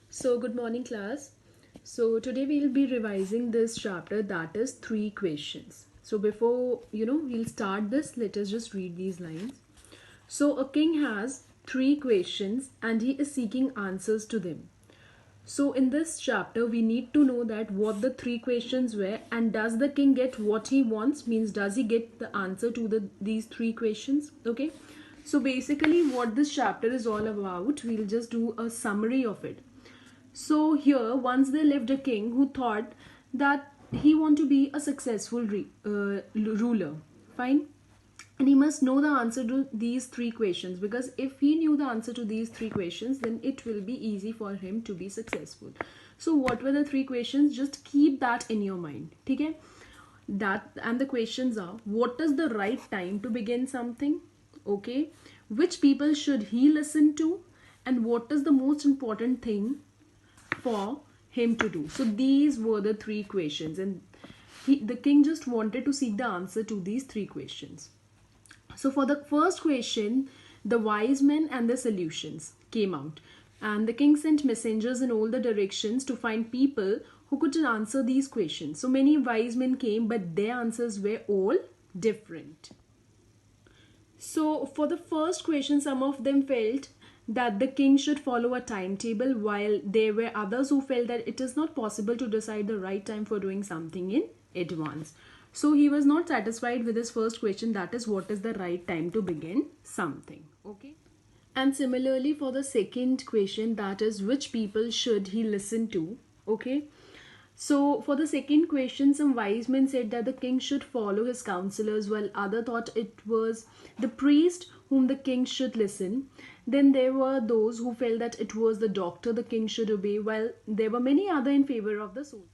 So, good morning, class. So, today we'll be revising this chapter that is three questions. So, before we'll start this, let us just read these lines. So, a king has three questions and he is seeking answers to them. So, in this chapter, we need to know that what the three questions were and does the king get what he wants, means, does he get the answer to these three questions? Okay. So, basically, what this chapter is all about, we'll just do a summary of it. So here, once there lived a king who thought that he want to be a successful ruler. Fine. And he must know the answer to these three questions, because if he knew the answer to these three questions, then it will be easy for him to be successful. So what were the three questions? Just keep that in your mind. Okay? That, and the questions are: what is the right time to begin something? Okay. Which people should he listen to? And what is the most important thing for him to do? So these were the three questions, and the king just wanted to seek the answer to these three questions. So for the first question, the wise men and the solutions came out, and the king sent messengers in all the directions to find people who could answer these questions. So many wise men came, but their answers were all different. So, for the first question, some of them felt that the king should follow a timetable, while there were others who felt that it is not possible to decide the right time for doing something in advance. So, he was not satisfied with his first question, that is, what is the right time to begin something. Okay. And similarly, for the second question, that is, which people should he listen to? Okay. So, for the second question, some wise men said that the king should follow his counselors, while other thought it was the priest whom the king should listen. Then there were those who felt that it was the doctor the king should obey, while there were many other in favor of the soldier.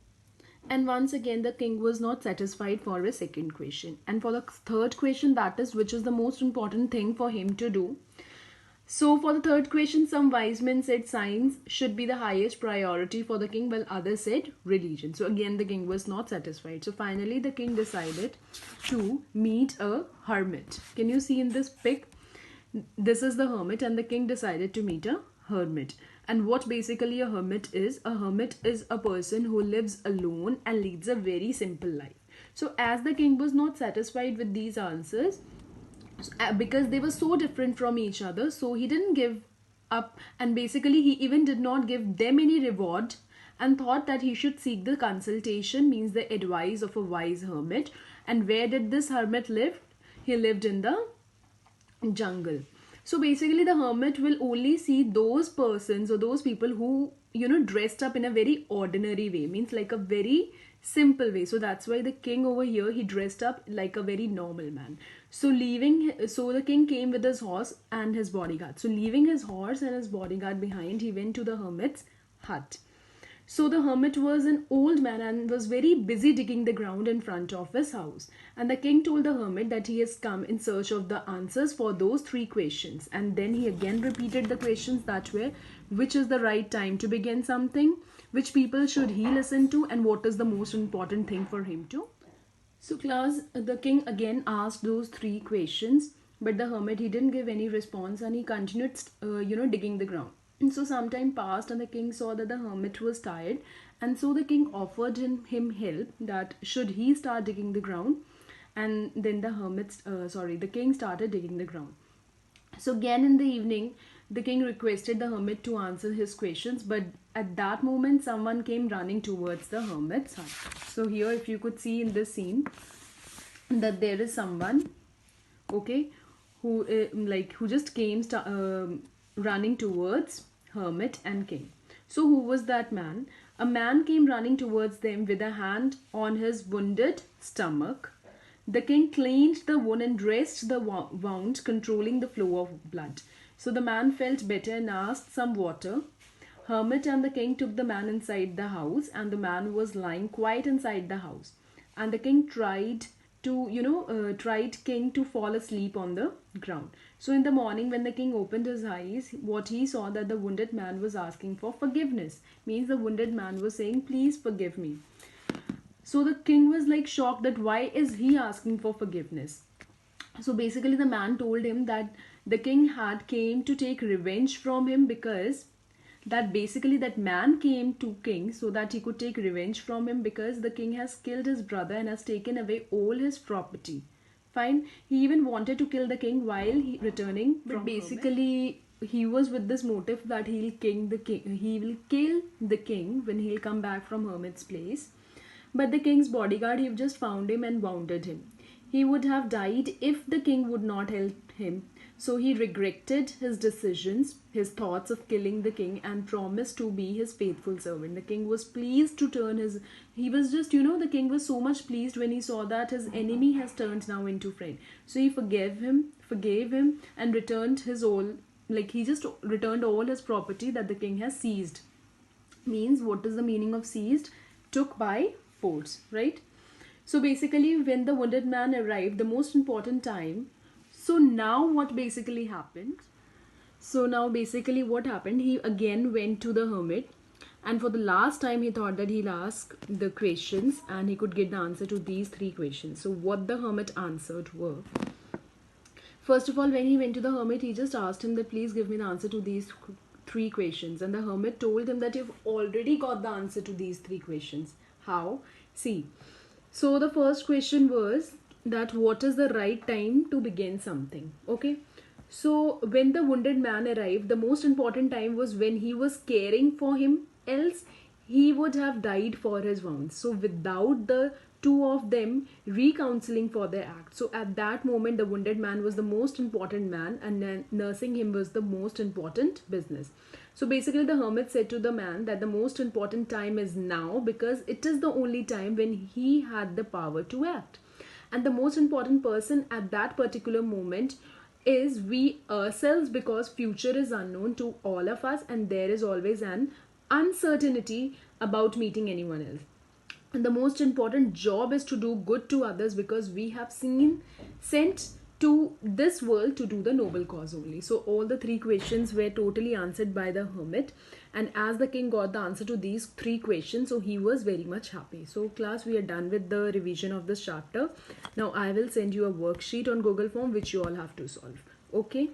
And once again, the king was not satisfied for his second question. And for the third question, that is, which is the most important thing for him to do? So, for the third question, some wise men said science should be the highest priority for the king, while others said religion. So, again, the king was not satisfied. So, finally, the king decided to meet a hermit. Can you see in this pic? This is the hermit, and the king decided to meet a hermit. And what basically a hermit is a person who lives alone and leads a very simple life. So, as the king was not satisfied with these answers, because they were so different from each other, so he didn't give up, and basically he even did not give them any reward, and thought that he should seek the consultation, means the advice of a wise hermit. And where did this hermit live? He lived in the jungle. So basically the hermit will only see those persons or those people who dressed up in a very ordinary way, means like a very simple way. So that's why the king over here, he dressed up like a very normal man. So the king came with his horse and his bodyguard. So leaving his horse and his bodyguard behind, he went to the hermit's hut. So the hermit was an old man and was very busy digging the ground in front of his house. And the king told the hermit that he has come in search of the answers for those three questions. And then he again repeated the questions that were: which is the right time to begin something? Which people should he listen to? And what is the most important thing for him to? So class, the king again asked those three questions, but the hermit, he didn't give any response, and he continued, digging the ground. And so some time passed, and the king saw that the hermit was tired, and so the king offered him help, that should he start digging the ground. And then the king started digging the ground. So again in the evening, the king requested the hermit to answer his questions, but at that moment someone came running towards the hermit's hut. So here, if you could see in this scene, that there is someone, okay, who just came running towards hermit and king. So who was that man? A man came running towards them with a hand on his wounded stomach. The king cleaned the wound and dressed the wound, controlling the flow of blood. So the man felt better and asked some water. Hermit and the king took the man inside the house, and the man was lying quite inside the house. And the king tried king to fall asleep on the ground. So in the morning, when the king opened his eyes, what he saw, that the wounded man was asking for forgiveness. Means the wounded man was saying, please forgive me. So the king was like shocked, that why is he asking for forgiveness? So basically the man told him that the king had came to take revenge from him, because that basically that man came to king so that he could take revenge from him, because the king has killed his brother and has taken away all his property. Fine. He even wanted to kill the king while he returning, but basically he was with this motive that he will kill the king when he'll come back from hermit's place. But the king's bodyguard, he just found him and wounded him. He would have died if the king would not help him. So he regretted his decisions, his thoughts of killing the king, and promised to be his faithful servant. The king was pleased to turn his. He was just, the king was so much pleased when he saw that his enemy has turned now into friend. So he forgave him, and returned his all. Like, he just returned all his property that the king has seized. Means, what is the meaning of seized? Took by force, right? So basically, when the wounded man arrived, the most important time. So now what basically happened? So now basically what happened? He again went to the hermit, and for the last time he thought that he'll ask the questions and he could get the answer to these 3 questions. So what the hermit answered were, first of all, when he went to the hermit, he just asked him that please give me the answer to these 3 questions, and the hermit told him that you've already got the answer to these 3 questions. How? See, so the first question was that what is the right time to begin something. Okay, so when the wounded man arrived, the most important time was when he was caring for him, else he would have died for his wounds. So without the two of them recounseling for their act, so at that moment the wounded man was the most important man, and nursing him was the most important business. So basically the hermit said to the man that the most important time is now, because it is the only time when he had the power to act. And the most important person at that particular moment is we ourselves, because future is unknown to all of us and there is always an uncertainty about meeting anyone else. And the most important job is to do good to others, because we have sent to this world to do the noble cause only. So all the 3 questions were totally answered by the hermit, and as the king got the answer to these 3 questions, so he was very much happy. So class, we are done with the revision of this chapter. Now I will send you a worksheet on Google Form which you all have to solve. Okay.